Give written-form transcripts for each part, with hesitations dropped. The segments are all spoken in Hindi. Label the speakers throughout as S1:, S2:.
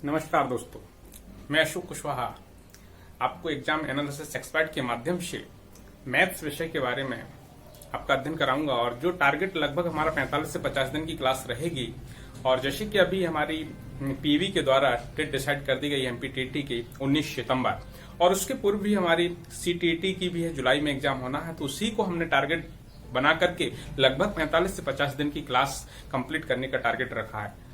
S1: नमस्कार दोस्तों, मैं अशोक कुशवाहा आपको एग्जाम एनालिसिस एक्सपर्ट के माध्यम से मैथ्स विषय के बारे में आपका अध्ययन कराऊंगा। और जो टारगेट लगभग हमारा 45 से 50 दिन की क्लास रहेगी। और जैसे कि अभी हमारी पीवी के द्वारा डेट डिसाइड कर दी गई एमपीटीटी की 19 सितंबर, और उसके पूर्व भी हमारी सीटीटी की भी है, जुलाई में एग्जाम होना है। तो उसी को हमने टारगेट बना करके लगभग 45 से 50 दिन की क्लास कंप्लीट करने का टारगेट रखा है।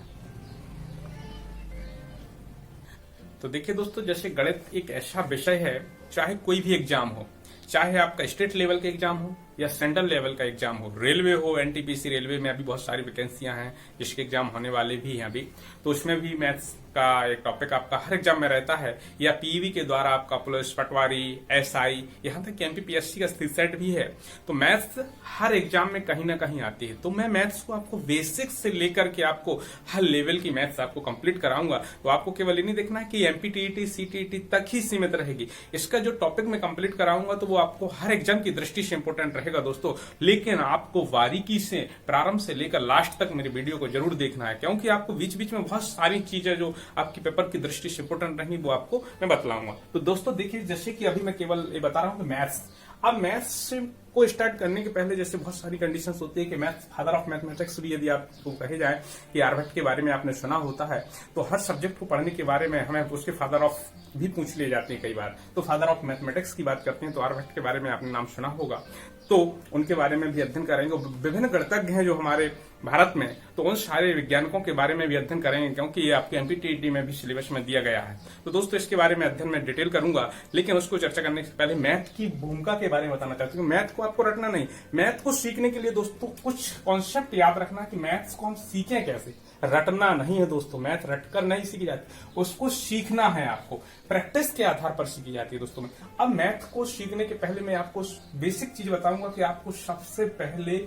S1: तो देखिए दोस्तों, जैसे गणित एक ऐसा विषय है, चाहे कोई भी एग्जाम हो, चाहे आपका स्टेट लेवल का एग्जाम हो या सेंट्रल लेवल का एग्जाम हो, रेलवे हो, एनटीपीसी रेलवे में अभी बहुत सारी वैकेंसियां हैं जिसके एग्जाम होने वाले भी हैं अभी, तो उसमें भी मैथ्स का एक टॉपिक आपका हर एग्जाम में रहता है। या पीवी के द्वारा आपका पुलिस, पटवारी, एसआई, यहां तक कि एमपीपीएससी का सेट भी है। तो मैथ्स हर एग्जाम में कहीं ना कहीं आती है। तो मैं मैथ्स को आपको बेसिक से लेकर के आपको हर लेवल की मैथ्स आपको कंप्लीट कराऊंगा। तो आपको केवल ये नहीं देखना है कि एमपीटीटी सीटीटी तक ही सीमित रहेगी। इसका जो टॉपिक मैं कंप्लीट कराऊंगा तो वो आपको हर एग्जाम की दृष्टि से इंपॉर्टेंट रहेगा दोस्तों। लेकिन आपको बारीकी से प्रारंभ से लेकर लास्ट तक मेरी वीडियो को जरूर देखना है, क्योंकि आपको बीच बीच में बहुत सारी चीजें जो आपकी पेपर की दृष्टि से इंपॉर्टेंट रहेंगी वो आपको मैं बतलाऊंगा। तो दोस्तों देखिए, जैसे कि अभी मैं केवल ये बता रहा हूं कि मैथ्स, अब मैथ्स को स्टार्ट करने के पहले जैसे बहुत सारी कंडीशंस होती है कि मैथ्स फादर ऑफ मैथमेटिक्स भी यदि आपको कहे जाए कि आर्यभट्ट के बारे में आपने सुना होता है, तो हर सब्जेक्ट को पढ़ने के बारे में हमें उसके फादर ऑफ भी पूछ लिए जाते हैं कई बार। तो फादर ऑफ मैथमेटिक्स की बात करते हैं तो आर्यभट्ट के बारे में आपने नाम सुना होगा, तो उनके बारे में भी अध्ययन करेंगे। विभिन्न गणितज्ञ हैं जो हमारे भारत में, तो उन सारे वैज्ञानिकों के बारे में भी अध्ययन करेंगे, क्योंकि ये आपके एमपीटीटी में भी सिलेबस में दिया गया है। तो दोस्तों इसके बारे में अध्ययन में डिटेल करूंगा, लेकिन उसको चर्चा करने से पहले मैथ की भूमिका के बारे में बताना चाहता हूँ। मैथ को आपको रटना नहीं, मैथ को सीखने के लिए दोस्तों कुछ कॉन्सेप्ट याद रखना कि मैथ्स को हम सीखें कैसे। रटना नहीं है दोस्तों, मैथ रटकर नहीं सीखी जाती, उसको सीखना है। आपको प्रैक्टिस के आधार पर सीखी जाती है दोस्तों। अब मैथ को सीखने के पहले मैं आपको बेसिक चीज बताऊंगा कि आपको सबसे पहले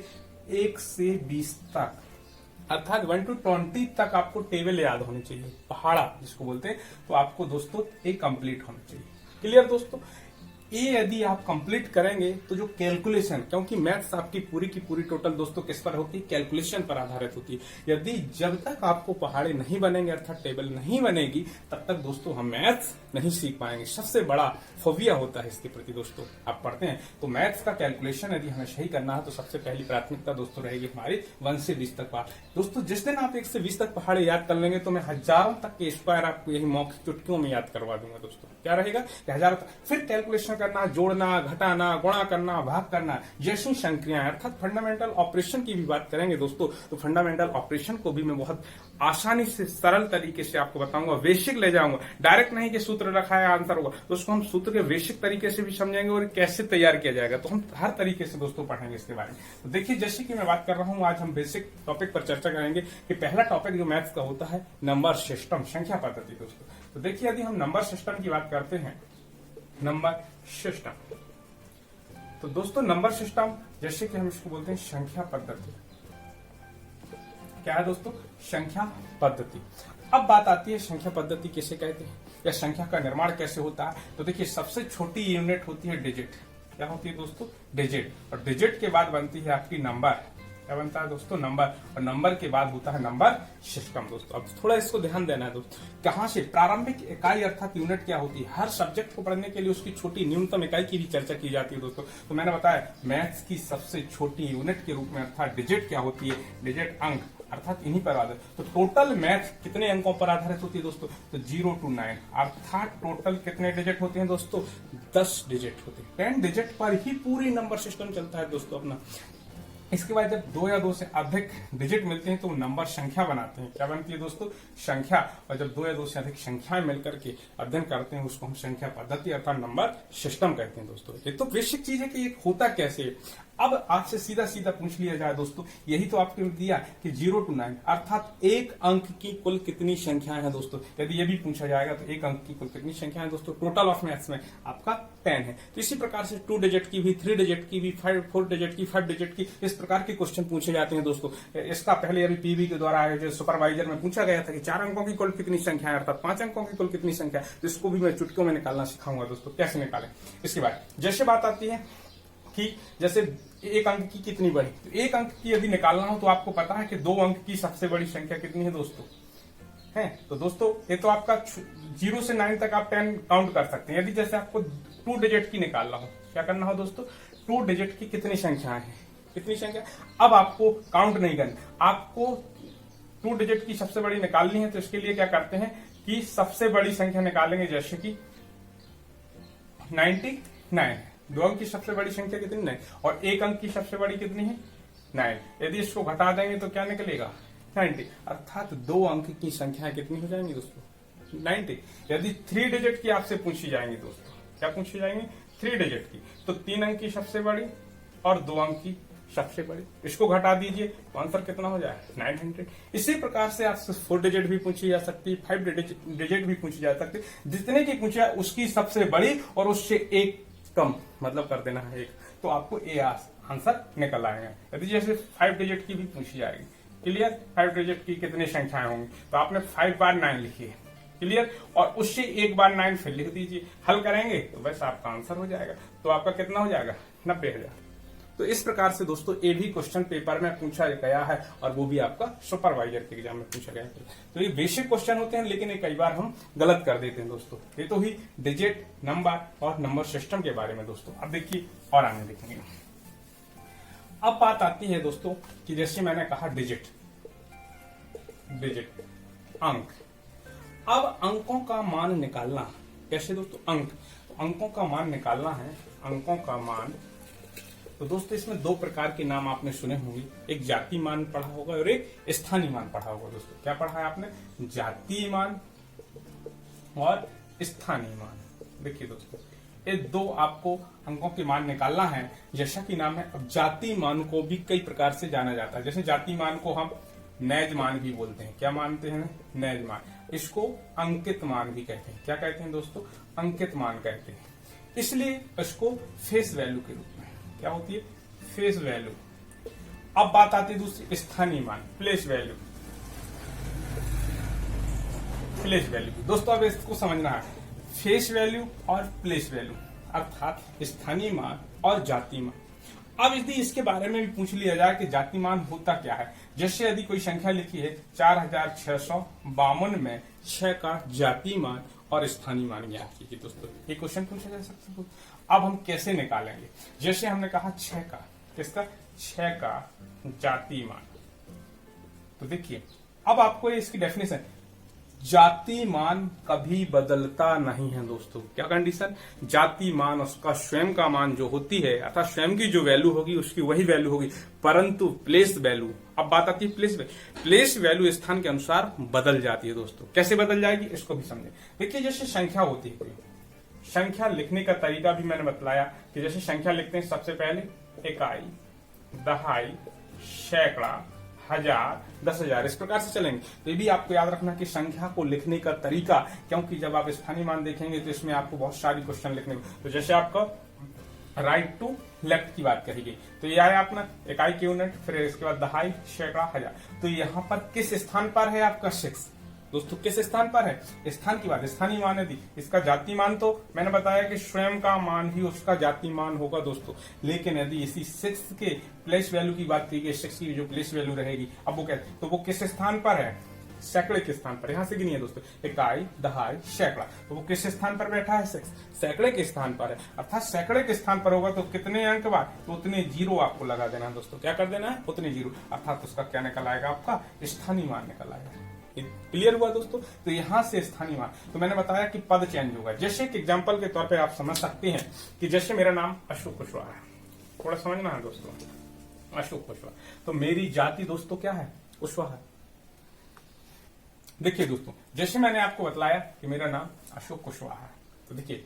S1: 1 से 20 तक, अर्थात 1 to 20 तक आपको टेबल याद होनी चाहिए, पहाड़ा जिसको बोलते हैं। तो आपको दोस्तों एक कंप्लीट होना चाहिए। क्लियर दोस्तों? ये यदि आप कंप्लीट करेंगे तो जो कैलकुलेशन, क्योंकि मैथ्स आपकी पूरी की पूरी टोटल दोस्तों किस पर होती है? कैलकुलेशन पर आधारित होती है। यदि जब तक आपको पहाड़े नहीं बनेंगे, अर्थात टेबल नहीं बनेगी, तब तक दोस्तों हम मैथ्स नहीं सीख पाएंगे। सबसे बड़ा फोबिया होता है इसके प्रति दोस्तों। आप पढ़ते हैं तो मैथ्स का कैलकुलेशन यदि हमें सही करना है तो सबसे पहली प्राथमिकता दोस्तों रहेगी हमारी 1 से 20 तक पहाड़। दोस्तों जिस दिन आप 1 से 20 तक पहाड़े याद कर लेंगे तो मैं हजारों तक के स्क्वायर आपको यही मौखिक चुटकियों में याद करवा दूंगा दोस्तों। क्या रहेगा कि हजारों तक। फिर कैलकुलेशन करना, जोड़ना, घटाना, गुणा करना, भाग करना, जैसी संक्रियाएं, अर्थात फंडामेंटल ऑपरेशन की भी बात करेंगे दोस्तों। तो फंडामेंटल ऑपरेशन को भी मैं बहुत आसानी से सरल तरीके से आपको बताऊंगा, बेसिक ले जाऊंगा। डायरेक्ट नहीं कि सूत्र रखा है आंसर होगा, तो उसको हम सूत्र के बेसिक तरीके से भी समझेंगे और कैसे तैयार किया जाएगा। तो हम हर तरीके से दोस्तों पढ़ेंगे इसके बारे में। तो देखिए, जैसे कि मैं बात कर रहा हूं, आज हम बेसिक टॉपिक पर चर्चा करेंगे कि पहला टॉपिक जो मैथ्स का होता है नंबर सिस्टम, संख्या पद्धति दोस्तों। तो देखिए, यदि हम नंबर सिस्टम की बात करते हैं, नंबर सिस्टम, तो दोस्तों नंबर सिस्टम जैसे कि हम इसको बोलते हैं संख्या पद्धति। क्या है दोस्तों? संख्या पद्धति। अब बात आती है संख्या पद्धति किसे कहते हैं या संख्या का निर्माण कैसे होता है। तो देखिए, सबसे छोटी यूनिट होती है डिजिट। क्या होती है दोस्तों? डिजिट। और डिजिट के बाद बनती है आपकी नंबर। क्या बनता है दोस्तों? नंबर। और नंबर के बाद होता है नंबर सिस्टम दोस्तों। अब थोड़ा इसको ध्यान देना है दोस्तों। कहां से प्रारंभिक इकाई अर्थात यूनिट क्या होती है? हर सब्जेक्ट को पढ़ने के लिए उसकी छोटी न्यूनतम इकाई की भी चर्चा की जाती है दोस्तों। तो मैंने बताया मैथ्स की सबसे छोटी यूनिट के रूप में अर्थात डिजिट क्या होती है? डिजिट अंक, अर्थात इन्हीं पर आधारित। तो टोटल मैथ कितने अंकों पर आधारित होती है दोस्तों? तो 0 to 9, अर्थात टोटल कितने डिजिट होते हैं दोस्तों? 10 डिजिट होते हैं। 10 डिजिट पर ही पूरी नंबर सिस्टम चलता है दोस्तों अपना। इसके बाद जब 2 या 2 से अधिक डिजिट मिलते हैं तो नंबर संख्या बनाते हैं। क्या बनती है दोस्तों? संख्या। और जब 2 या 2 से अधिक संख्याएं मिलकर के अध्ययन करते हैं उसको हम संख्या पद्धति अर्थात नंबर सिस्टम कहते हैं दोस्तों। ये तो बेसिक चीज है कि ये होता कैसे है। अब आपसे सीधा सीधा पूछ लिया जाए दोस्तों, यही तो आपको दिया कि 0 to 9 अर्थात एक अंक की कुल कितनी संख्याएं हैं दोस्तों। यदि ये भी पूछा जाएगा तो एक अंक की कुल कितनी संख्या है दोस्तों? टोटल ऑफ मैथ्स में आपका 10 है। तो इसी प्रकार से 2 डिजिट की भी, 3 डिजिट की भी, 4 डिजिट की, 5 डिजिट की, इस प्रकार के क्वेश्चन पूछे जाते हैं दोस्तों। इसका पहले अभी पीवी के द्वारा आयोजित सुपरवाइजर में पूछा गया था कि 4 अंकों की कुल कितनी संख्या है, अर्थात 5 अंकों की कुल कितनी संख्या है। तो इसको भी मैं चुटकियों में निकालना सिखाऊंगा दोस्तों, कैसे निकालें। इसके बाद जैसे बात आती है कि जैसे एक अंक की कितनी बड़ी, तो एक अंक की यदि निकालना हो तो आपको पता है कि 2 अंक की सबसे बड़ी संख्या कितनी है दोस्तों? है। तो दोस्तों ये तो आपका 0 से 9 तक आप 10 काउंट कर सकते हैं। यदि जैसे आपको 2 डिजिट की निकालना हो, क्या करना हो दोस्तों, 2 डिजिट की कितनी संख्याएं हैं, कितनी संख्या, अब आपको काउंट नहीं करना, आपको 2 डिजिट की सबसे बड़ी निकालनी है। तो इसके लिए क्या करते हैं कि सबसे बड़ी संख्या निकालेंगे, जैसे कि 99, 2 अंक की सबसे बड़ी संख्या कितनी 9, और 1 अंक की सबसे बड़ी कितनी है 9। यदि इसको घटा देंगे तो क्या निकलेगा 90, अर्थात 2 अंक की संख्या कितनी हो जाएंगी दोस्तों 90। यदि 3 डिजिट की आपसे पूछी जाएंगी दोस्तों, क्या पूछी जाएंगी 3 डिजिट की, तो 3 अंक की सबसे बड़ी और 2 अंक की सबसे बड़ी, इसको घटा दीजिए तो आंसर कितना हो जाए 900। इसी प्रकार से आपसे 4 डिजिट भी पूछी जा सकती है, 5 डिजिट भी पूछी जा सकती है। जितने की पूछी जाए उसकी सबसे बड़ी और उससे एक कम, मतलब कर देना है 1, तो आपको ए आंसर निकल आएगा। यदि जैसे 5 डिजिट की भी पूछी जाएगी, क्लियर, 5 डिजिट की कितनी संख्याएं होंगी, तो आपने 5 बार 9 लिखी है, क्लियर, और उससे 1 बार 9 फिर लिख दीजिए, हल करेंगे तो बस आपका आंसर हो जाएगा। तो आपका कितना हो जाएगा 90,000। तो इस प्रकार से दोस्तों ये भी क्वेश्चन पेपर में पूछा गया है, और वो भी आपका सुपरवाइजर के एग्जाम में पूछा गया है। तो ये बेसिक क्वेश्चन होते हैं, लेकिन ये कई बार हम गलत कर देते हैं दोस्तों। ये तो ही डिजिट, नंबर और नंबर सिस्टम के बारे में दोस्तों। अब देखिए और आगे देखेंगे। अब बात आती है दोस्तों कि जैसे मैंने कहा डिजिट अंक। अब अंकों का मान निकालना कैसे दोस्तों, अंकों का मान निकालना है, अंकों का मान। तो दोस्तों इसमें 2 प्रकार के नाम आपने सुने होंगे, एक जाति मान पढ़ा होगा और एक स्थानीय मान पढ़ा होगा दोस्तों। क्या पढ़ा है आपने, जातीय मान और स्थानीय मान। देखिए दोस्तों ये 2 आपको अंकों के मान निकालना है, जैसा कि नाम है। अब जातीय मान को भी कई प्रकार से जाना जाता है, जैसे जातीय मान को हम नैज मान भी बोलते हैं। क्या मानते हैं, नैज मान। इसको अंकित मान भी कहते हैं। क्या कहते हैं दोस्तों, अंकित मान कहते हैं। इसलिए इसको फेस वैल्यू के रूप में, क्या होती है, फेस वैल्यू। अब बात आती है दूसरी स्थानीय मान, प्लेस वैल्यू। प्लेस वैल्यू दोस्तों अब इसको समझना है, फेस वैल्यू और प्लेस वैल्यू, अर्थात स्थानीय मान और जातीय मान। अब यदि इसके बारे में भी पूछ लिया जाए कि जाति मान होता क्या है, जैसे यदि कोई संख्या लिखी है 4652 में 6 का जाति मान और स्थानीय मान ज्ञात कीजिए दोस्तों, ये क्वेश्चन पूछा जा सकता है। अब हम कैसे निकालेंगे, जैसे हमने कहा 6 का, किसका, 6 का जाति मान। तो देखिए अब आपको इसकी डेफिनेशन, जाति मान कभी बदलता नहीं है दोस्तों। क्या कंडीशन, जाति मान उसका स्वयं का मान जो होती है, अर्थात स्वयं की जो वैल्यू होगी उसकी वही वैल्यू होगी, परंतु प्लेस वैल्यू, अब बात आती है प्लेस वैल्यू स्थान के अनुसार बदल जाती है दोस्तों। कैसे बदल जाएगी इसको भी समझे। देखिए जैसे संख्या होती है, संख्या लिखने का तरीका भी मैंने बतलाया कि जैसे संख्या लिखते हैं सबसे पहले इकाई, दहाई, सैकड़ा, हजार, 10,000, इस प्रकार से चलेंगे। तो ये भी आपको याद रखना कि संख्या को लिखने का तरीका, क्योंकि जब आप स्थानीय मान देखेंगे तो इसमें आपको बहुत सारी क्वेश्चन लिखने को, तो जैसे आपका राइट टू लेफ्ट की बात कही गई, तो ये आया अपना इकाई की यूनिट, फिर इसके बाद दहाई, सैकड़ा, हजार। तो यहाँ पर किस स्थान पर है आपका 6 दोस्तों, किस स्थान पर है, स्थान की बात, स्थानीय मान है। इसका जाति मान तो मैंने बताया कि स्वयं का मान ही उसका जाति मान होगा दोस्तों, लेकिन यदि इसी 6 के प्लेस वैल्यू की बात की गई, 6 की जो प्लेस वैल्यू रहेगी, अब वो कहते तो वो किस स्थान पर है, सैकड़े के स्थान पर। यहां से गिनिए दोस्तों, इकाई, दहाई, सैकड़ा, तो वो किस स्थान पर बैठा है, 6, सैकड़े के स्थान पर है। अर्थात सैकड़े के स्थान पर होगा तो कितने अंक बाद, तो उतने 0 आपको लगा देना है दोस्तों। क्या कर देना है, उतने 0, अर्थात उसका क्या निकल आएगा, आपका स्थानीय मान निकल आएगा। क्लियर हुआ दोस्तों। तो यहां से स्थानीय मान, तो मैंने बताया कि पद चेंज होगा। जैसे एक एग्जांपल के तौर पे आप समझ सकते हैं कि जैसे मेरा नाम अशोक कुशवाहा है, थोड़ा समझना है दोस्तों, अशोक कुशवाहा, तो मेरी जाति दोस्तों क्या है, कुशवाहा। देखिए दोस्तों जैसे मैंने आपको बतलाया कि मेरा नाम अशोक कुशवाहा है, तो देखिए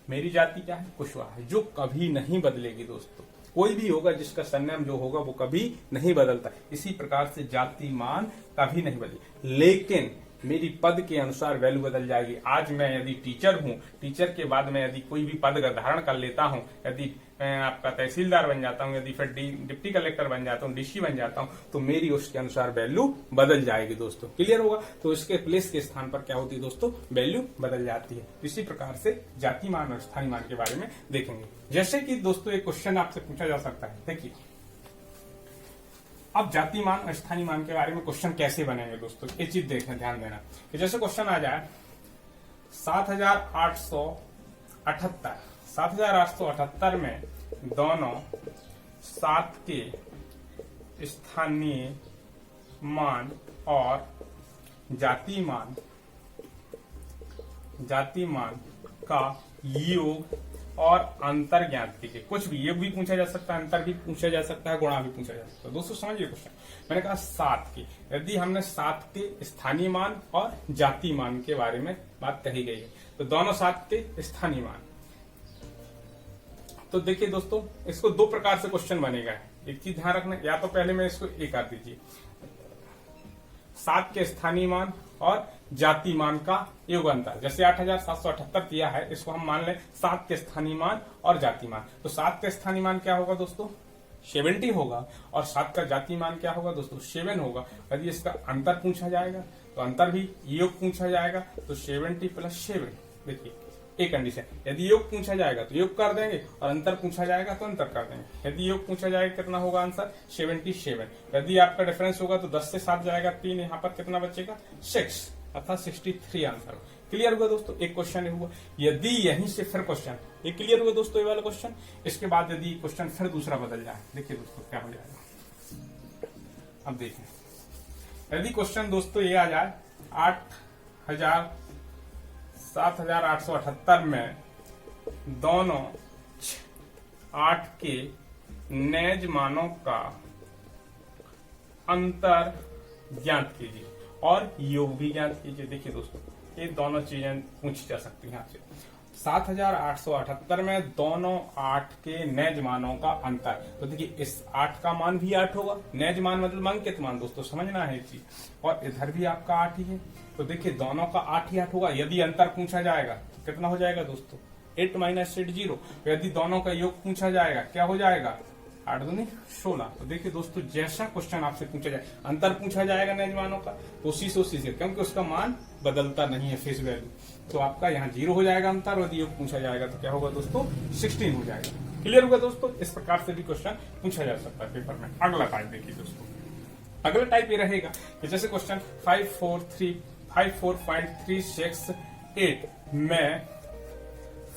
S1: मेरी जाति क्या है, कुशवाहा है, जो कभी नहीं बदलेगी दोस्तों। कोई भी होगा जिसका सरनेम जो होगा वो कभी नहीं बदलता। इसी प्रकार से जाति मान कभी नहीं बदले, लेकिन मेरी पद के अनुसार वैल्यू बदल जाएगी। आज मैं यदि टीचर हूं, टीचर के बाद मैं यदि कोई भी पद का धारण कर लेता हूं, यदि मैं आपका तहसीलदार बन जाता हूं, यदि फिर डिप्टी कलेक्टर बन जाता हूं, डीसी बन जाता हूं, तो मेरी उसके अनुसार वैल्यू बदल जाएगी दोस्तों। क्लियर होगा। तो इसके प्लेस के स्थान पर क्या होती है दोस्तों, वैल्यू बदल जाती है। इसी प्रकार से जाति मान और स्थानीय मान के बारे में देखेंगे। जैसे कि दोस्तों एक क्वेश्चन आपसे पूछा जा सकता है, देखिए अब जाति मान और स्थानीय मान के बारे में क्वेश्चन कैसे बनेंगे दोस्तों, ये चीज देखना, ध्यान देना कि जैसे क्वेश्चन आ जाए 7,878 में दोनों 7 के स्थानीय मान और जाति मान का योग और अंतर ज्ञात कीजिए। कुछ भी, योग भी पूछा जा सकता है, अंतर भी पूछा जा सकता है, गुणा भी पूछा जा सकता है। दोस्तों समझिए क्वेश्चन, मैंने कहा 7 की, यदि हमने 7 के स्थानीय मान और जाति मान के बारे में बात कही गई है, तो दोनों 7 के स्थानीय मान। तो देखिए दोस्तों, इसको 2 प्रकार से क्वेश्चन बनेगा। एक चीज ध्यान रखना, या तो पहले मैं इसको एक कर दीजिए, 7 के स्थानीय मान और जाति मान का योग अंतर। जैसे 8,778 दिया है, इसको हम मान लें 7 के स्थानीय मान और जाति मान। तो 7 का स्थानीय मान क्या होगा दोस्तों, 70 होगा, और 7 का जाति मान क्या होगा दोस्तों, 7 होगा। यदि इसका अंतर पूछा जाएगा तो अंतर भी योग पूछा जाएगा, तो 70 + 7। देखिए एक कंडीशन, यदि योग पूछा जाएगा तो योग कर देंगे, और अंतर पूछा जाएगा तो अंतर कर देंगे। यदि योग पूछा जाएगा कितना होगा आंसर, 77। यदि आपका डिफरेंस होगा तो 10 से 7 जाएगा 3, यहाँ पर कितना बचेगा 6, अर्थात 63 आंसर। क्लियर हुआ दोस्तों, एक क्वेश्चन हुआ। यदि यहीं से फिर क्वेश्चन, ये क्लियर हुआ दोस्तों ये वाला क्वेश्चन। इसके बाद यदि क्वेश्चन फिर दूसरा बदल जाए, देखिए दोस्तों क्या हो जाएगा। अब देखिए, यदि क्वेश्चन दोस्तों ये आ जाए 7,878 में दोनों 8 के नेज मानों का अंतर ज्ञात कीजिए और योग भी ज्ञात कीजिए। देखिए दोस्तों, ये दोनों चीजें पूछी जा सकती हैं आपसे। 7,878 में दोनों 8 के नेज मानों का अंतर। तो देखिए, इस 8 का मान भी 8 होगा, नेज मान मतलब अंकित मान, दोस्तों समझना है ये चीज, और इधर भी आपका 8 ही है। तो देखिए दोनों का 8 ही 8 होगा। यदि अंतर पूछा जाएगा कितना हो जाएगा दोस्तों, 8 - 8 0। यदि दोनों का योग पूछा जाएगा क्या हो जाएगा, 8 दूनी 16। तो देखिए दोस्तों, जैसा क्वेश्चन आपसे पूछा जाए, अंतर पूछा जाएगा नेज मानों का, तो उसी से, क्योंकि उसका मान बदलता नहीं है फेस वैल्यू, तो आपका यहाँ 0 हो जाएगा अंतर। यदि योग पूछा जाएगा तो क्या होगा दोस्तों, 16 हो जाएगा। क्लियर हुआ दोस्तों, इस प्रकार से भी क्वेश्चन पूछा जा सकता है पेपर में। अगला टाइप देखिए दोस्तों, अगला टाइप ये रहेगा कि जैसे क्वेश्चन 54.36 में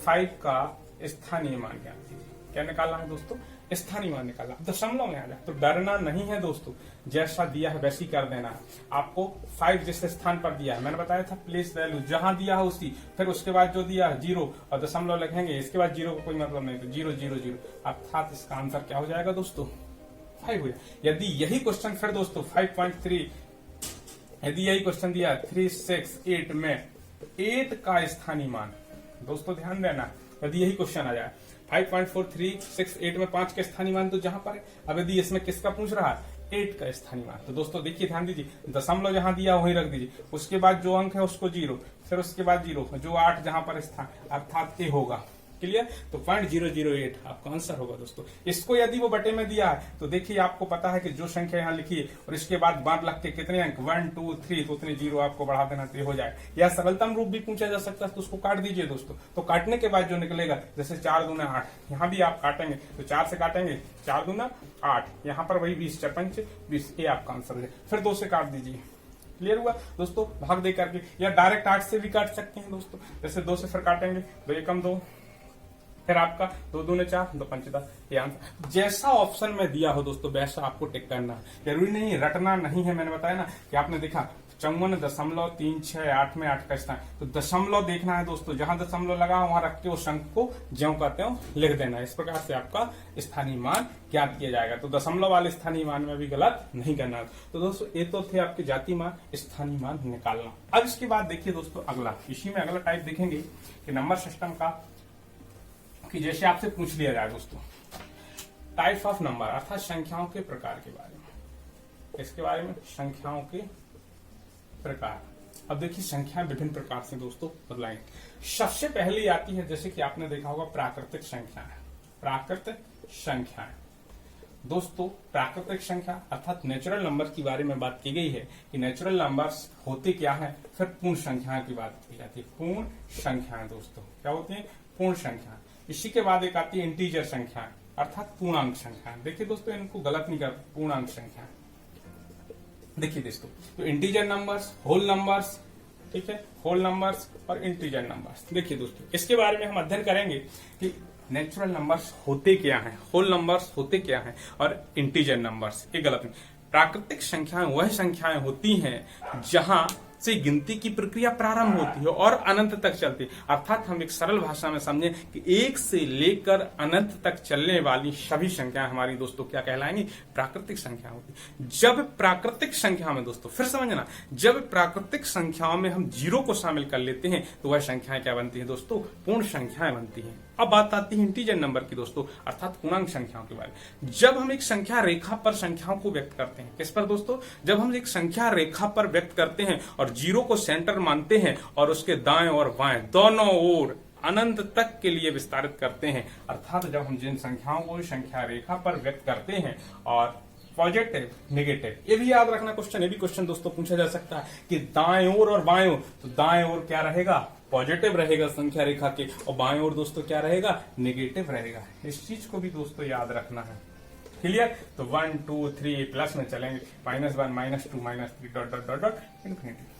S1: 5 का स्थानीय मान ज्ञात कीजिए। क्या निकालना है दोस्तों, स्थानीय मान निकालना। दशमलव में आ जाए तो डरना नहीं है दोस्तों, जैसा दिया है वैसे ही कर देना है। आपको 5 जिस स्थान पर दिया है, मैंने बताया था प्लेस वैल्यू जहां दिया है उसी, फिर उसके बाद जो दिया है 0 और दशमलव लिखेंगे, इसके बाद 0 का कोई मतलब नहीं, तो 0 0 0, अर्थात इसका आंसर क्या हो जाएगा दोस्तों, 5 हो जाएगा। यदि यही क्वेश्चन फिर दोस्तों 5.3, यदि यही क्वेश्चन दिया 368 में 8 का स्थानीय मान, दोस्तों ध्यान देना, यदि यही क्वेश्चन आ जाए 5.4368 में 5 का स्थानीय मान तो जहां पर है, अब यदि इसमें किसका पूछ रहा है, 8 का स्थानीय मान, तो दोस्तों देखिए ध्यान दीजिए, दशमलव जहां दिया वहीं रख दीजिए, उसके बाद जो अंक है उसको 0, फिर उसके बाद 0, जो 8 जहां पर स्थान, अर्थात ए होगा। क्लियर, तो 0.008 आपका आंसर होगा दोस्तों। इसको यदि वो बटे में दिया है तो देखिए आपको पता है कि जो संख्या यहाँ लिखी है और इसके बाद बाद लग के कितने अंक 1 2 3, तो उतने 0 आपको बढ़ा देना तो हो जाए। या सरलतम रूप भी पूछा जा सकता है, तो उसको काट दीजिए दोस्तों। तो काटने के बाद जो निकलेगा, जैसे 4 दूना 8, यहाँ भी आप काटेंगे तो 4 से काटेंगे, 4 दूना 8, यहाँ पर वही 20 4 5 20, ये आपका आंसर है। फिर 2 से काट दीजिए। क्लियर हुआ दोस्तों, भाग दे करके, या डायरेक्ट 8 से भी काट सकते हैं दोस्तों। जैसे 2 से फिर काटेंगे, 2 एकम 2, फिर आपका 2 दूने 4, 2 पंचे 10, ये आंसर। जैसा ऑप्शन में दिया हो दोस्तों वैसा आपको टिक करना है, जरूरी नहीं रटना नहीं है। मैंने बताया ना कि आपने देखा 54.368 में 8 का स्थान, तो दशमलव देखना है दोस्तों, जहां दशमलव लगा वहां रख के उस अंक को ज्यों करते हो लिख देना है। इस प्रकार से आपका स्थानीय मान ज्ञात किया जाएगा। तो दशमलव वाले स्थानीय मान में भी गलत नहीं करना। तो दोस्तों ये तो थे आपके जाति मान, स्थानीय मान निकालना। अब इसके बाद देखिए दोस्तों अगला, इसी में अगला टाइप देखेंगे कि नंबर सिस्टम का, कि जैसे आपसे पूछ लिया जाए दोस्तों टाइप ऑफ नंबर, अर्थात संख्याओं के प्रकार के बारे में, इसके बारे में संख्याओं के प्रकार। अब देखिए संख्याएं विभिन्न प्रकार से दोस्तों बदलाएंगे। सबसे पहले आती है, जैसे कि आपने देखा होगा, प्राकृतिक संख्याएं। प्राकृतिक संख्याएं दोस्तों, प्राकृतिक संख्या अर्थात नेचुरल नंबर की बारे में बात की गई है कि नेचुरल नंबर्स होते क्या है। फिर पूर्ण संख्याएं की बात की जाती है। पूर्ण संख्याएं दोस्तों क्या होती है, पूर्ण संख्या। इसी के बाद एक आती है इंटीजर संख्या, अर्थात पूर्णांक संख्या। देखिए दोस्तों इनको गलत नहीं कर, पूर्णांक संख्या देखिए दोस्तों, तो इंटीजर नंबर्स, होल नंबर्स, ठीक है, होल नंबर्स और इंटीजर नंबर्स। देखिए दोस्तों, इसके बारे में हम अध्ययन करेंगे कि नेचुरल नंबर्स होते क्या हैं, होल नंबर्स होते क्या हैं और इंटीजर नंबर्स, ये गलत नहीं। प्राकृतिक संख्याएं वह संख्याएं होती हैं जहां से गिनती की प्रक्रिया प्रारंभ होती है और अनंत तक चलती है। अर्थात हम एक सरल भाषा में समझें कि एक से लेकर अनंत तक चलने वाली सभी संख्याएं हमारी दोस्तों क्या कहलाएंगी, प्राकृतिक संख्या होती। जब प्राकृतिक संख्या में दोस्तों फिर समझना, जब प्राकृतिक संख्याओं में हम जीरो को शामिल कर लेते हैं तो वह संख्याएं क्या बनती है दोस्तों, पूर्ण संख्याएं बनती हैं। अब बात आती है इंटीजर नंबर की दोस्तों, अर्थात पूर्णांक संख्याओं के बारे में। जब हम एक संख्या रेखा पर संख्याओं को व्यक्त करते हैं, किस पर दोस्तों, जब हम एक संख्या रेखा पर व्यक्त करते हैं और जीरो को सेंटर मानते हैं और उसके दाएं और बाएं दोनों ओर अनंत तक के लिए विस्तारित करते हैं, अर्थात जब हम जिन संख्याओं को संख्या रेखा पर व्यक्त करते हैं और पॉजिटिव, नेगेटिव, ये भी याद रखना क्वेश्चन, ये भी क्वेश्चन दोस्तों पूछा जा सकता है कि दाएं ओर और बाएं ओर, तो दाएं ओर क्या रहेगा, पॉजिटिव रहेगा संख्या रेखा के, और बाएं ओर दोस्तों क्या रहेगा, नेगेटिव रहेगा। इस चीज को भी दोस्तों याद रखना है। क्लियर? तो 1 2 3 प्लस में चलेंगे, -1 -2 -3 dot dot dot dot infinity.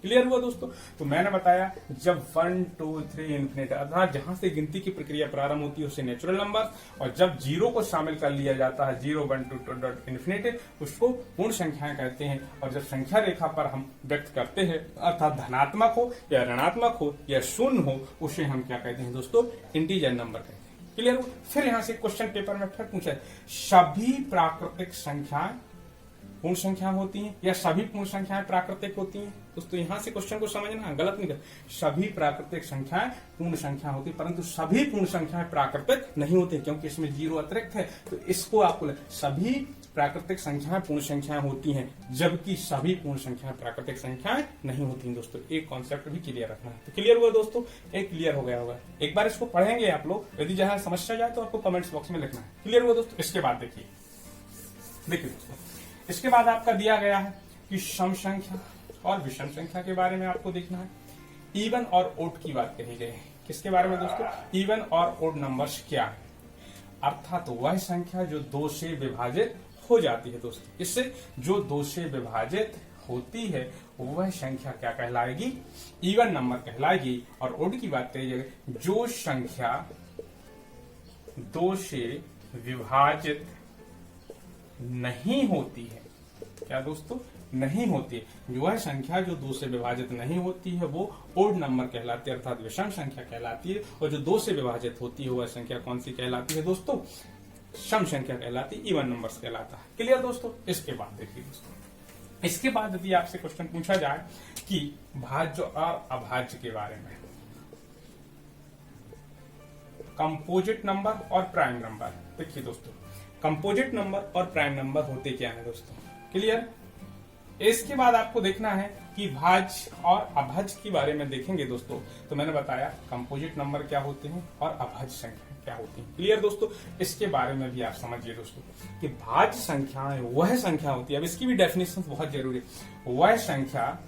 S1: Clear हुआ दोस्तों? तो मैंने बताया जब 1 2 3 इन्फिनिटी, अर्थात जहां से गिनती की प्रक्रिया प्रारंभ होती है उसे नेचुरल नंबर, और जब जीरो को शामिल कर लिया जाता है 0 1 2 डॉट इन्फिनिटी, उसको पूर्ण संख्याएं कहते हैं। और जब संख्या रेखा पर हम व्यक्त करते हैं, अर्थात धनात्मक हो या ऋणात्मक हो या शून्य हो, उसे हम क्या कहते हैं दोस्तों, इंटीजर नंबर कहते हैं। क्लियर हो? फिर यहां से क्वेश्चन पेपर में फिर पूछा, सभी प्राकृतिक संख्याएं पूर्ण संख्या होती हैं या सभी पूर्ण संख्याएं प्राकृतिक होती हैं? दोस्तों यहां से क्वेश्चन को समझना, गलत नहीं कर, सभी प्राकृतिक संख्याएं पूर्ण संख्या होती है, परंतु सभी पूर्ण संख्याएं प्राकृतिक नहीं होती, क्योंकि इसमें जीरो अतिरिक्त है। तो इसको आपको सभी प्राकृतिक संख्याएं पूर्ण संख्याएं होती हैं, जबकि सभी पूर्ण संख्याएं प्राकृतिक संख्याएं नहीं होती हैं। दोस्तों एक कॉन्सेप्ट भी क्लियर रखना है। तो क्लियर हुआ दोस्तों? एक क्लियर हो गया होगा। एक बार इसको पढ़ेंगे आप लोग, यदि जहां समस्या जाए तो आपको कमेंट्स बॉक्स में लिखना है। क्लियर हुआ दोस्तों? इसके बाद देखिए दोस्तों, इसके बाद आपका दिया गया है कि सम संख्या और विषम संख्या के बारे में आपको देखना है। इवन और ओड की बात कही गई है। किसके बारे में दोस्तों? इवन और ओड नंबर्स क्या है, अर्थात वह संख्या जो 2 से विभाजित हो जाती है। दोस्तों इससे जो 2 से विभाजित होती है वह संख्या क्या कहलाएगी, इवन नंबर कहलाएगी। और ओड की बात कही जाए, जो संख्या 2 से विभाजित नहीं होती है, क्या दोस्तों, नहीं होती है, वह संख्या जो 2 से विभाजित नहीं होती है वो ओड नंबर कहलाती है, अर्थात विषम संख्या कहलाती है। और जो 2 से विभाजित होती है वह संख्या कौन सी कहलाती है दोस्तों, सम संख्या कहलाती है, इवन नंबर्स कहलाता है। क्लियर दोस्तों? इसके बाद देखिए दोस्तों, इसके बाद यदि आपसे क्वेश्चन पूछा जाए कि भाज्य और अभाज्य के बारे में, कंपोजिट नंबर और प्राइम नंबर। देखिए दोस्तों, कंपोजिट नंबर और प्राइम नंबर होते क्या है दोस्तों? क्लियर? इसके बाद आपको देखना है कि भाज्य और अभाज्य के बारे में देखेंगे दोस्तों। तो मैंने बताया कंपोजिट नंबर क्या होते हैं और अभाज्य संख्या क्या होती है। क्लियर दोस्तों? इसके बारे में भी आप समझिए दोस्तों कि भाज्य संख्याएं वह संख्या होती है, अब इसकी भी डेफिनेशन बहुत जरूरी है, वह संख्या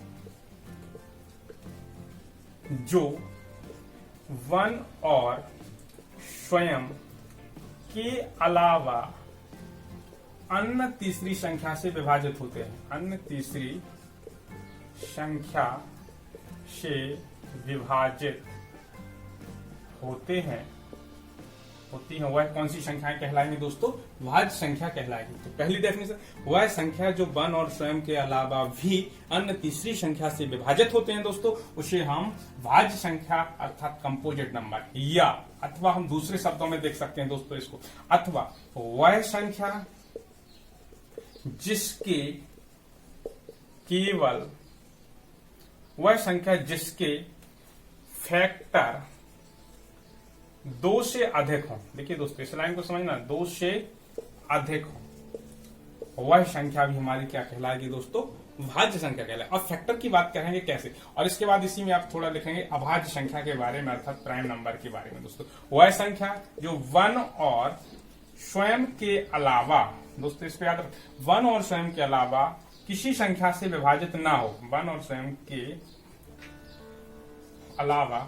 S1: जो 1 और स्वयं के अलावा अन्य तीसरी संख्या से विभाजित होते हैं, अन्य तीसरी संख्या से विभाजित होते हैं, होती है, वह कौन सी संख्याएं कहलाएंगी दोस्तों, भाज्य संख्या कहलाएगी। तो पहली डेफिनेशन, वह संख्या जो 1 और स्वयं के अलावा भी अन्य तीसरी संख्या से विभाजित होते हैं दोस्तों, उसे हम भाज्य संख्या अर्थात कंपोजिट नंबर, या अथवा हम दूसरे शब्दों में देख सकते हैं दोस्तों इसको, अथवा वह संख्या जिसके केवल, वह संख्या जिसके फैक्टर 2 से अधिक हो। देखिए दोस्तों इस लाइन को समझना, 2 से अधिक हो, वह संख्या भी हमारी क्या कहलाएगी दोस्तों, भाज्य संख्या कहलाएगी। अब फैक्टर की बात करेंगे कैसे, और इसके बाद इसी में आप थोड़ा लिखेंगे अभाज्य संख्या के बारे में, अर्थात प्राइम नंबर के बारे में दोस्तों। वह संख्या जो 1 और स्वयं के अलावा, दोस्तों इस पे याद रखें, 1 और स्वयं के अलावा किसी संख्या से विभाजित ना हो, 1 और स्वयं के अलावा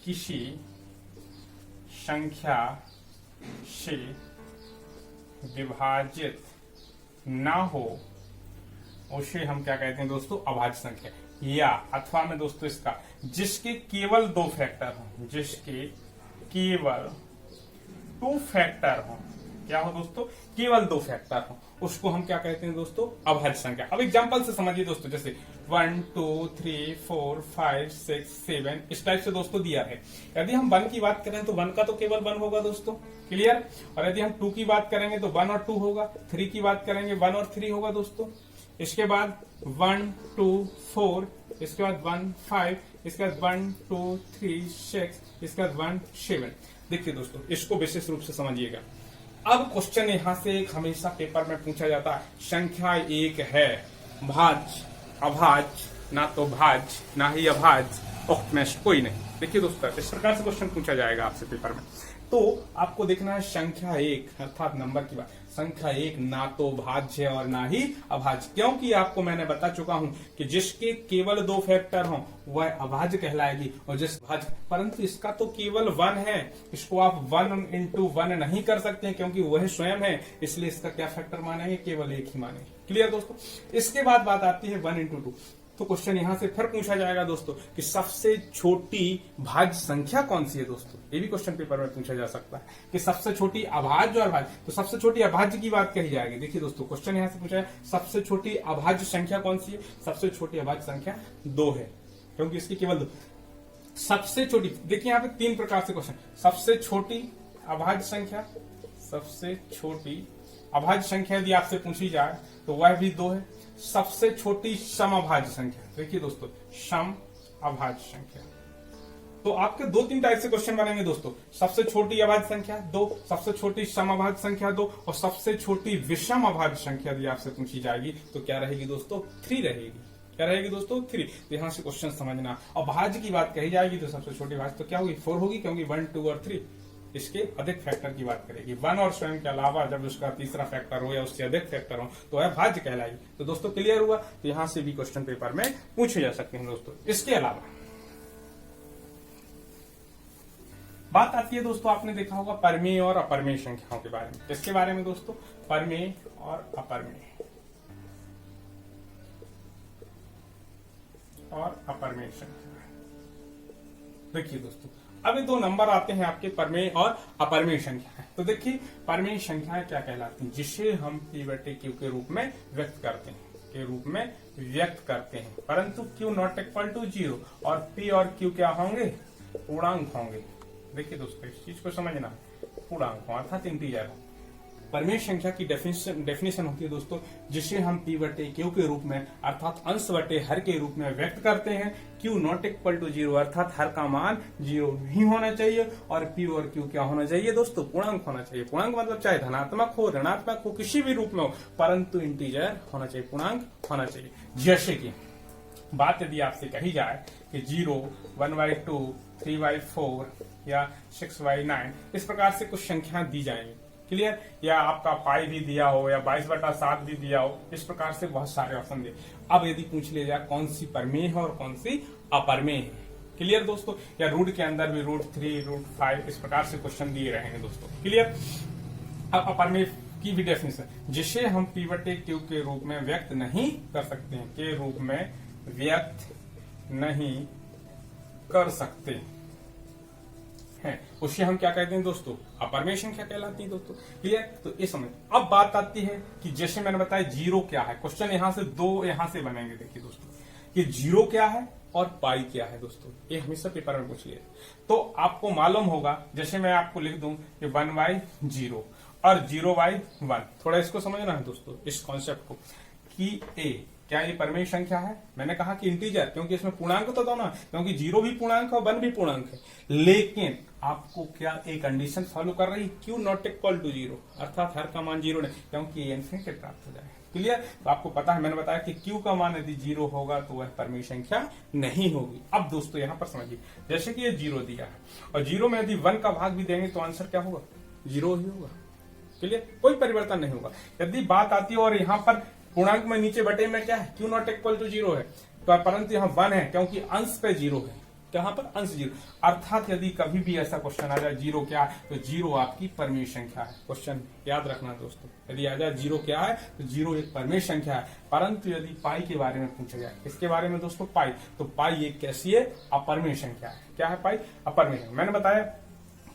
S1: किसी संख्या से विभाजित ना हो, उसे हम क्या कहते हैं दोस्तों, अभाज्य संख्या। या अथवा में दोस्तों इसका जिसके केवल 2 फैक्टर हो, जिसके केवल 2 फैक्टर हो, क्या हो दोस्तों, केवल 2 फैक्टर हो, उसको हम क्या कहते हैं दोस्तों, अभाज्य संख्या। अब एग्जांपल से समझिए दोस्तों, जैसे 1 2 3 4 5 6 7 इस टाइप से दोस्तों दिया है। यदि हम 1 की बात करें तो 1 का तो केवल 1 होगा दोस्तों, क्लियर। और यदि हम 2 की बात करेंगे तो 1 और 2 होगा, 3 की बात करेंगे 1 और 3 होगा दोस्तों। इसके बाद 1 2 4, इसके बाद 1 5, इसके बाद 1 2 3 6, इसके बाद 1 7। देखिए दोस्तों, इसको विशेष रूप से समझिएगा। अब क्वेश्चन यहां से एक हमेशा पेपर में पूछा जाता है, संख्या एक है, भाज्य अभाज्य, ना तो भाज्य ना ही अभाज्य, उक्त में कोई नहीं। देखिए दोस्तों, इस प्रकार से क्वेश्चन पूछा जाएगा आपसे पेपर में। तो आपको देखना है संख्या एक, अर्थात नंबर की बात, संख्या एक ना तो भाज्य और ना ही अभाज्य, क्योंकि आपको मैंने बता चुका हूं कि जिसके केवल 2 फैक्टर हों वह अभाज्य कहलाएगी, और जिस भाज्य, परंतु इसका तो केवल 1 है, इसको आप 1 into 1 नहीं कर सकते हैं क्योंकि वह स्वयं है, इसलिए इसका क्या फैक्टर मानेंगे, केवल एक ही मानेंगे। क्लियर दोस्तों। इसके बाद बात आती है 1 into 2। तो क्वेश्चन यहां से फिर पूछा जाएगा दोस्तों कि सबसे छोटी भाज्य संख्या कौन सी है दोस्तों, ये भी क्वेश्चन पेपर में पूछा जा सकता है कि सबसे छोटी अभाज्य और भाज्य। तो सबसे छोटी अभाज्य की बात कही जाएगी। देखिए दोस्तों, क्वेश्चन यहां से पूछा है सबसे छोटी अभाज्य संख्या कौन सी है, सबसे छोटी अभाज्य संख्या 2 है, क्योंकि इसकी केवल 2। सबसे छोटी, देखिए यहाँ पे 3 प्रकार से क्वेश्चन, सबसे छोटी अभाज्य संख्या, सबसे छोटी अभाज्य संख्या यदि आपसे पूछी जाए तो वह भी 2 है। सबसे छोटी समअभाज्य संख्या, देखिए दोस्तों, सम अभाज्य संख्या। तो आपके 2-3 टाइप से क्वेश्चन बनेंगे दोस्तों, सबसे छोटी अभाज्य संख्या 2, सबसे छोटी समअभाज्य संख्या 2, और सबसे छोटी विषम अभाज्य संख्या यदि आपसे पूछी जाएगी तो क्या रहेगी दोस्तों, 3 रहेगी। क्या रहेगी दोस्तों, 3। तो यहां से क्वेश्चन समझना। और भाज्य की बात कही जाएगी तो सबसे छोटी भाज्य तो क्या होगी, 4 होगी, क्योंकि 1 2 और 3 इसके अधिक फैक्टर की बात करेगी। 1 और स्वयं के अलावा जब उसका तीसरा फैक्टर हो या उससे अधिक फैक्टर हो तो वह भाज्य कहलाएगी। तो दोस्तों क्लियर हुआ। तो यहां से भी क्वेश्चन पेपर में पूछे जा सकते हैं दोस्तों। इसके अलावा बात आती है दोस्तों, आपने देखा होगा परमेय और अपरमेय संख्याओं के बारे में। इसके बारे में दोस्तों, परमेय और अपरमेय संख्या। देखिए दोस्तों, अब ये 2 नंबर आते हैं आपके परमेय और अपरमेय संख्या। तो देखिए, परमेय संख्याएं क्या कहलाती हैं, जिसे हम P/Q के रूप में व्यक्त करते हैं, परंतु Q नॉट इक्वल टू 0 और P और Q क्या होंगे, पूर्णांक होंगे। देखिए दोस्तों, इस चीज को समझना, पूर्णांक अर्थात इंटीजर। परमेय संख्या की डेफिनेशन होती है दोस्तों, जिसे हम P/Q के रूप में अर्थात अंश बटे हर के रूप में व्यक्त करते हैं। Q नॉट इक्वल टू 0 अर्थात हर का मान 0 नहीं होना चाहिए, और P और Q क्या होना चाहिए दोस्तों, पूर्णांक होना चाहिए। पूर्णांक मतलब चाहे धनात्मक हो ऋणात्मक हो किसी भी रूप में हो, परंतु इंटीजर होना चाहिए, पूर्णांक होना चाहिए। जैसे कि बात यदि आपसे कही जाए कि 0 1/2 3/4 या 6/9 इस प्रकार से कुछ संख्या दी जाएंगी, क्लियर, या आपका पाई भी दिया हो या 22/7 भी दिया हो, इस प्रकार से बहुत सारे ऑप्शन दिए। अब यदि पूछ लिया जाए कौन सी परमेय है और कौन सी अपरमेय है, क्लियर दोस्तों, या रूट के अंदर भी √3 √5 इस प्रकार से क्वेश्चन दिए रहेंगे दोस्तों, क्लियर। अब अपरमेय की भी डेफिनेशन, जिसे हम P/Q के रूप में व्यक्त नहीं कर सकते हैं, के रूप में व्यक्त नहीं कर सकते हैं, उसे हम क्या कहते हैं दोस्तों, अपरमेय संख्या कहलाती है दोस्तों, क्लियर। तो ये समझ। अब बात आती है कि जैसे मैंने बताया 0 क्या है, क्वेश्चन यहां से 2 यहां से बनेंगे। देखिए दोस्तों, कि 0 क्या है और पाई क्या है दोस्तों, ये हमेशा पेपर में पूछ लिया। तो आपको मालूम होगा, जैसे मैं आपको लिख दूं कि 1/0 और 0/1, थोड़ा इसको समझना है दोस्तों, इस कॉन्सेप्ट को, कि ए क्या ये परमेय संख्या है। मैंने कहा कि इंटीजर, क्योंकि इसमें पूर्णांक तो दो ना, क्योंकि 0 भी पूर्णांक है और 1 भी पूर्णांक है, लेकिन आपको क्या एक कंडीशन फॉलो कर रही, Q नॉट इक्वल टू 0 अर्थात हर का मान 0 नहीं, क्योंकि ये इनफिनिटी प्राप्त हो जाए, क्लियर। तो आपको पता है, मैंने बताया कि Q का मान यदि 0 होगा तो वह परमेय संख्या नहीं होगी। अब दोस्तों यहाँ पर समझिए, जैसे कि ये 0 दिया है और 0 में यदि 1 का भाग भी देंगे तो आंसर क्या होगा, 0 ही होगा, क्लियर, कोई परिवर्तन नहीं होगा। यदि बात आती है और यहाँ पर पूर्णांक में नीचे बटे में क्या है, Q नॉट इक्वल टू 0 है, तो परंतु यहाँ 1 है क्योंकि अंश पे 0 है, यहाँ पर अंश जीरो, अर्थात यदि कभी भी ऐसा क्वेश्चन आ जाए जीरो क्या है, तो जीरो आपकी परमेय संख्या है। क्वेश्चन याद रखना दोस्तों, यदि आ जाए जीरो क्या है, तो जीरो एक परमेय संख्या है। परंतु यदि पाई के बारे में पूछा जाए, इसके बारे में दोस्तों पाई, तो पाई एक कैसी है, अपरमेय संख्या है। क्या है पाई? अपरमेय संख्या। मैंने बताया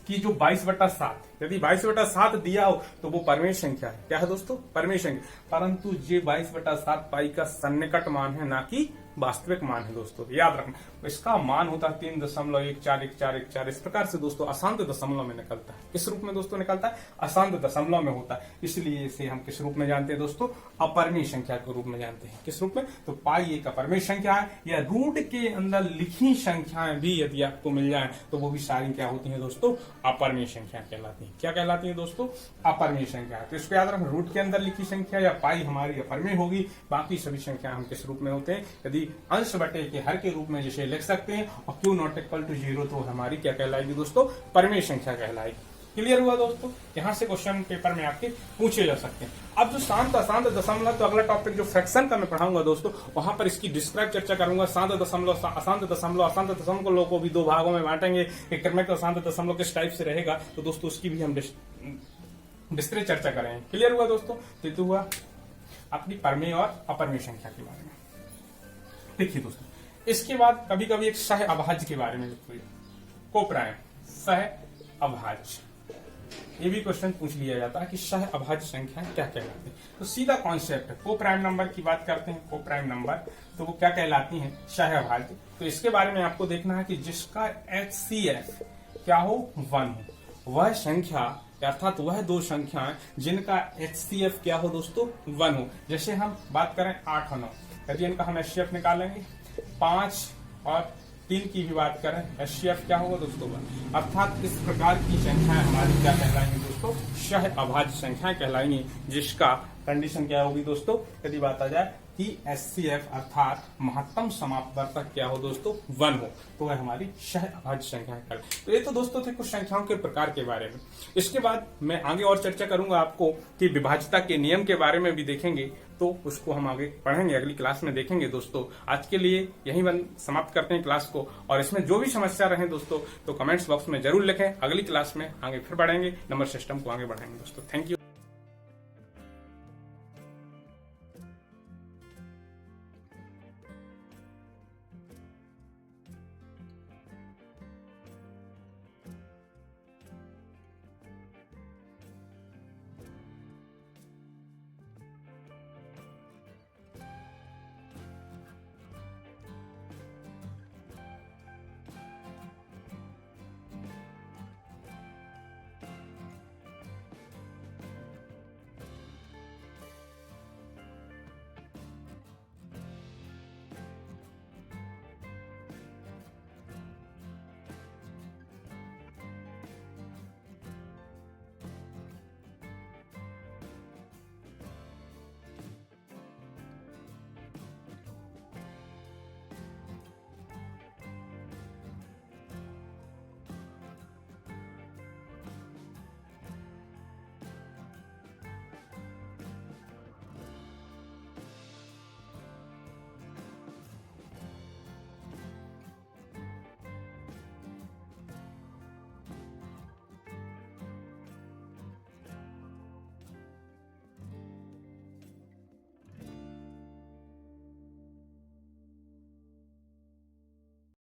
S1: कि जो 22/7, यदि 22/7 दिया हो तो वो परमेय संख्या है। क्या है दोस्तों? परमेय संख्या। परंतु ये 22/7 पाई का सन्निकट मान है, ना कि वास्तविक मान है दोस्तों, याद रखना। इसका मान होता है 3.141414। इस प्रकार से दोस्तों अशांत दशमलव में निकलता है। किस रूप में दोस्तों निकलता है? अशांत दशमलव में होता है। इसलिए इसे हम किस रूप में जानते हैं दोस्तों? अपरमेय संख्या के रूप में जानते हैं। किस रूप में? तो पाई एक अपरमेय संख्या है, या रूट के अंदर लिखी संख्याएं भी यदि आपको मिल जाए तो वो भी सारी क्या होती है दोस्तों? अपरमेय संख्या कहलाती है। क्या कहलाती है दोस्तों? अपरमेय संख्या। तो इसको याद रखना, रूट के अंदर लिखी संख्या या पाई हमारी अपरमेय होगी, बाकी सभी संख्या हम किस रूप में होते हैं? यदि अंश बटे के हर के रूप में जैसे लिख सकते हैं, और क्यू नॉट इक्वल टू 0, तो हमारी क्या कहलाएगी दोस्तों? परमेय संख्या कहलाएगी। क्लियर हुआ दोस्तों? यहां से क्वेश्चन पेपर में आपके पूछे जा सकते हैं। अब जो शांत अशांत दशमलव, तो अगला टॉपिक जो फ्रैक्शन का मैं पढ़ाऊंगा दोस्तों, वहां पर इसकी डिस्क्राइब चर्चा करूंगा। शांत दशमलव, अशांत दशमलव, अशांत दशमलव को भी दो भागों में बांटेंगे। एक क्रमिक अशांत दशमलव किस टाइप से रहेगा, तो दोस्तों उसकी भी हम विस्तृत चर्चा करेंगे। क्लियर हुआ दोस्तों? तो हुआ अपनी परमेय और अपरमेय संख्या के बारे में। देखिए दोस्तों, इसके बाद कभी कभी एक सह अभाज्य के बारे में लिखिए, कोप्राइम सह अभाज्य। ये भी क्वेश्चन पूछ लिया जाता है कि सह अभाज्य संख्या क्या कहलाती है। तो सीधा कॉन्सेप्ट है, कोप्राइम नंबर की बात करते हैं। कोप्राइम नंबर तो वो क्या कहलाती है? सह अभाज्य। तो इसके बारे में आपको देखना है कि जिसका HCF क्या हो? 1 हो, वह संख्या, अर्थात वह दो संख्याएं जिनका HCF क्या हो दोस्तों? 1 हो। जैसे हम बात करें 8 और 9, यदि इनका हम HCF निकालेंगे, 5 और 3 की भी बात करें, HCF क्या होगा दोस्तों? 1। अर्थात इस प्रकार की संख्याएं हमारी क्या कहलाएंगी दोस्तों? सह अभाज्य संख्याएं कहलाएंगी, जिसका कंडीशन क्या होगी दोस्तों? यदि बात आ जाए कि HCF अर्थात महत्तम समापवर्तक क्या हो दोस्तों? 1 हो, तो वह हमारी सह अभाज्य संख्या है। तो ये तो दोस्तों थे कुछ संख्याओं के प्रकार के बारे में। इसके बाद मैं आगे और चर्चा करूंगा आपको कि विभाज्यता के नियम के बारे में भी देखेंगे, तो उसको हम आगे पढ़ेंगे, अगली क्लास में देखेंगे दोस्तों। आज के लिए यहीं समाप्त करते हैं क्लास को, और इसमें जो भी समस्या रहे दोस्तों तो कमेंट्स बॉक्स में जरूर लिखें। अगली क्लास में आगे फिर बढ़ेंगे, नंबर सिस्टम को आगे बढ़ाएंगे दोस्तों। Thank you.